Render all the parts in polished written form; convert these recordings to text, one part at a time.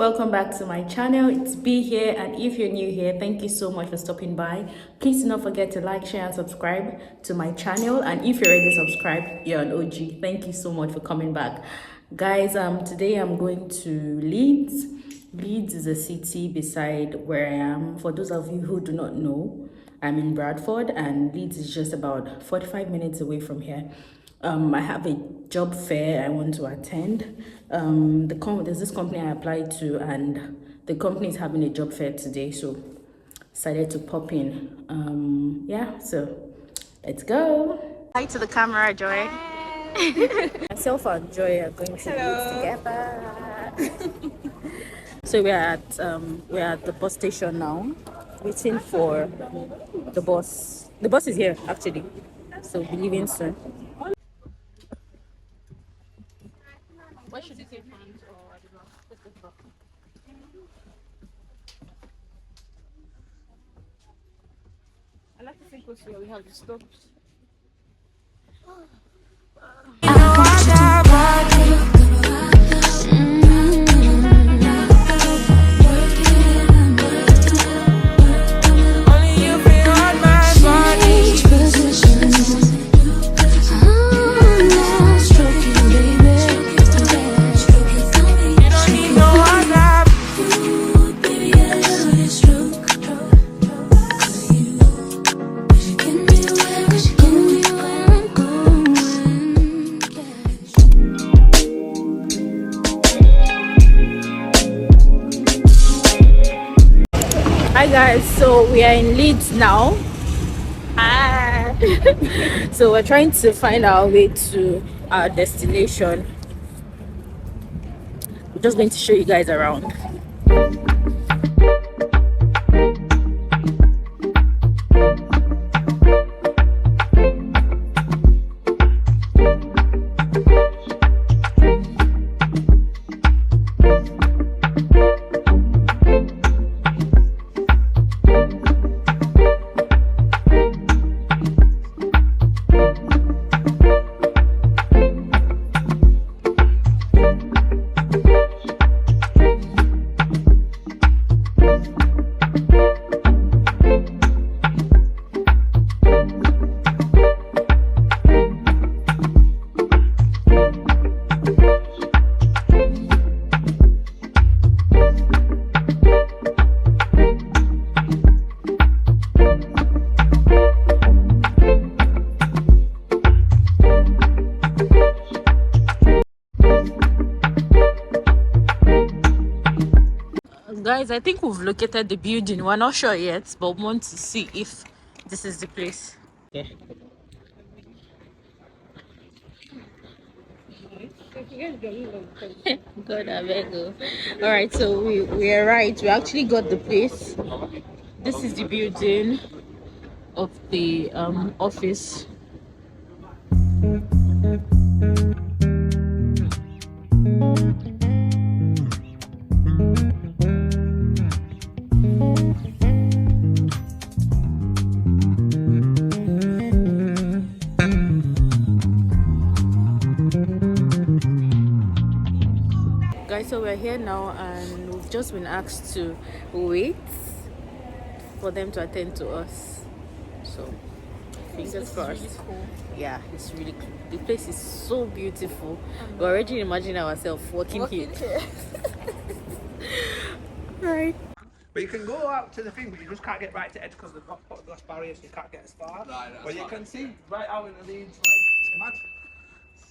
welcome back to my channel. It's B here, and if you're new here, thank you so much for stopping by. Please do not forget to like, share and subscribe to my channel, and if you're already subscribed, you're an OG. Thank you so much for coming back, guys. Today I'm going to Leeds. Leeds is a city beside where I am. For those of you who do not know, I'm in Bradford, and Leeds is just about 45 minutes away from here. I have a job fair I want to attend. There's this company I applied to, and the company is having a job fair today, so decided to pop in. Yeah, so let's go. Hi to the camera, Joy. Myself and Joy are going to Leeds together. So we're at the bus station now, waiting for the bus. The bus is here actually, so we'll be leaving soon. Where should you take hands or I don't know? I like to think also we have the stops. Hi guys, so we are in Leeds now. So we're trying to find our way to our destination. I'm just going to show you guys around. Guys, I think we've located the building. We're not sure yet, but we want to see if this is the place. Yeah. God, I beg you. All right, so we are right. We actually got the place. This is the building of the office. Guys, so we're here now, and we've just been asked to wait for them to attend to us. So fingers crossed. Really cool. Yeah, it's really cool. The place is so beautiful. We're already imagining ourselves walking here. Right. But you can go out to the thing, but you just can't get right to the edge because they've got put glass barriers, so you can't get as far. Right, but you can see right out in the Leeds, like, it's mad.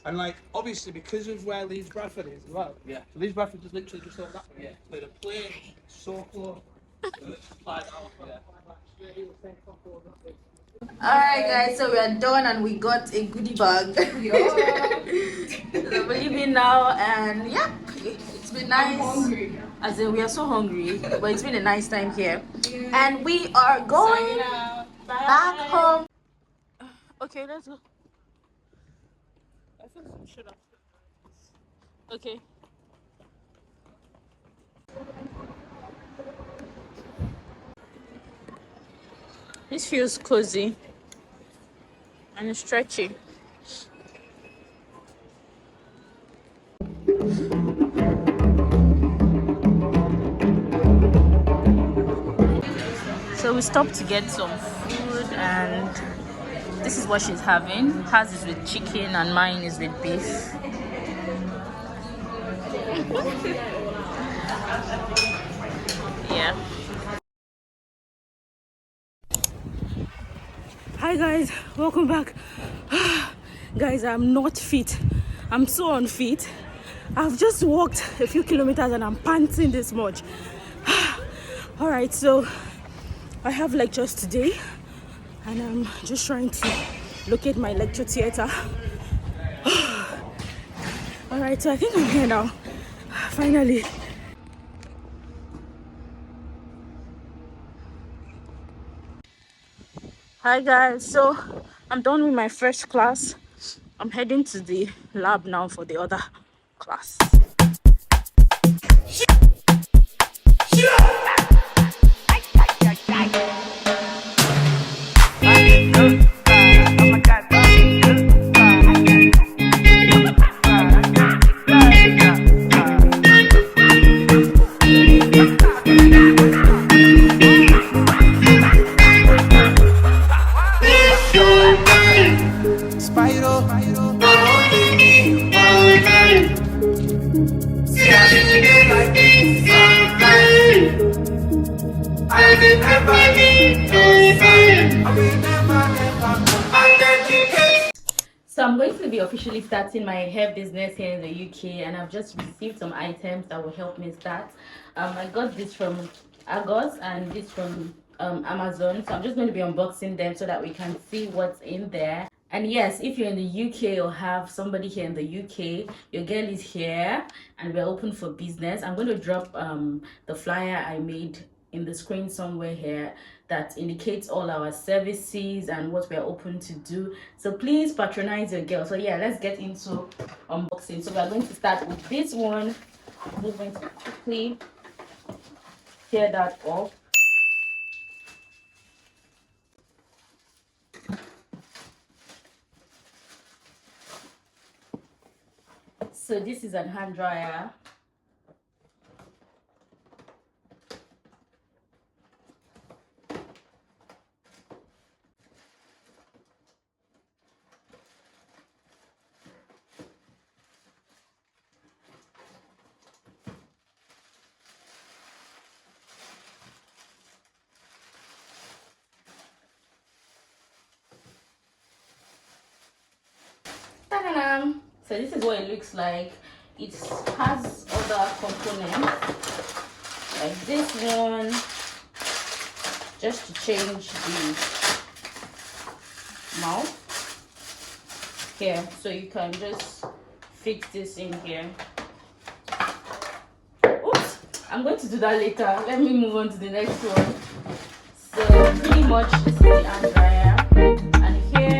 And like, obviously, because of where Leeds Bradford is as well. Yeah. So Leeds Bradford is literally just over that way. Yeah. But the plane is so close. Alright guys, so we are done and we got a goodie bag. So we're leaving now, and yeah, it's been nice. As in, we are so hungry, but it's been a nice time here. Yeah. And we are going back home. Okay, let's go. I think we should have. Okay. This feels cozy and stretchy. we stopped to get some food, and this is what she's having. Hers is with chicken and mine is with beef. Yeah. Hi guys, welcome back. Guys, I'm not fit. I'm so unfit. I've just walked a few kilometers and I'm panting this much. All right, so I have lectures today and I'm just trying to locate my lecture theater. All right, so I think I'm here now, finally. Hi guys, so I'm done with my first class. I'm heading to the lab now for the other class. So I'm going to be officially starting my hair business here in the UK, and I've just received some items that will help me start. I got this from Argos and this from Amazon, so I'm just going to be unboxing them so that we can see what's in there. And yes, if you're in the UK or have somebody here in the UK, your girl is here and we're open for business. I'm going to drop the flyer I made in the screen somewhere here that indicates all our services and what we're open to do. So please patronize your girl. So yeah, let's get into unboxing. So we're going to start with this one. I'm just going to quickly tear that off. So this is a hand dryer. Ta-da-da! So this is what it looks like. It has other components like this one, just to change the mouth here, so you can just fix this in here. Oops, I'm going to do that later. Let me move on to the next one. So pretty much this is the hand dryer, and here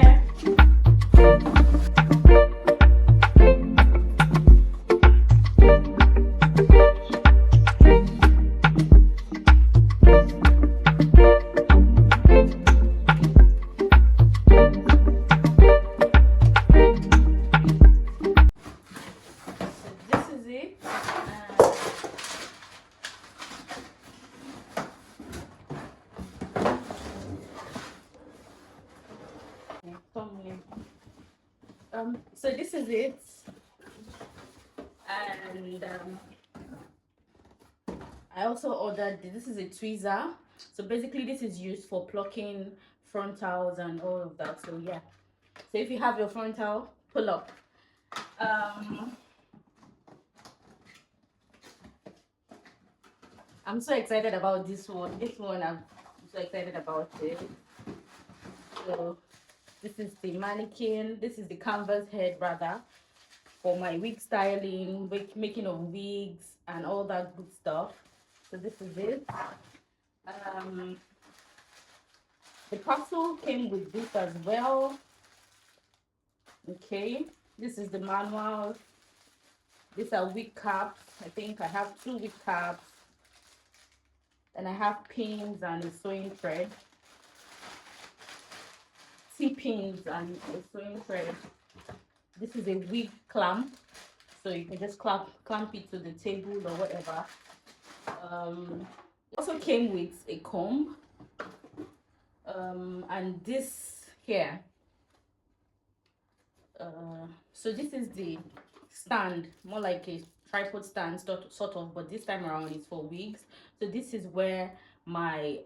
so this is it, and I also ordered this is a tweezer. So basically this is used for plucking frontals and all of that. So yeah, so if you have your frontal, pull up. I'm so excited about this one. I'm so excited about it. So this is the mannequin. This is the canvas head rather, for my wig styling, making of wigs and all that good stuff. So this is it. The parcel came with this as well. Okay, this is the manual. These are wig caps. I think I have 2 wig caps. And I have pins and a sewing thread. T-pins and a sewing thread. This is a wig clamp, so you can just clamp it to the table or whatever. It also came with a comb. And this here, so this is the stand, more like a tripod stand sort of, but this time around it's for wigs. So this is where my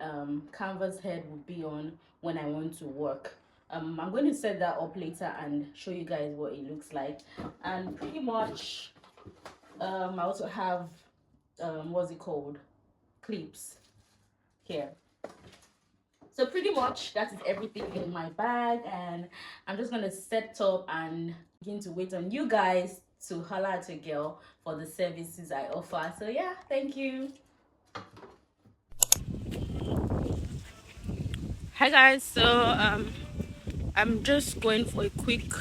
canvas head will be on when I want to work. I'm going to set that up later and show you guys what it looks like. And pretty much I also have what's it called, clips here. So pretty much that is everything in my bag, and I'm just gonna set up and begin to wait on you guys to holler at a girl for the services I offer. So yeah, thank you. Hi guys, so I'm just going for a quick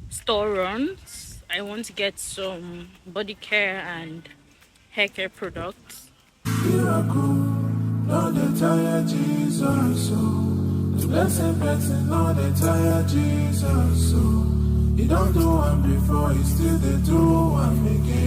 store run. I want to get some body care and hair care products. Miracle, no they tire Jesus, so the blessed person, no they tire Jesus, so he don't do one before, he still they do one again.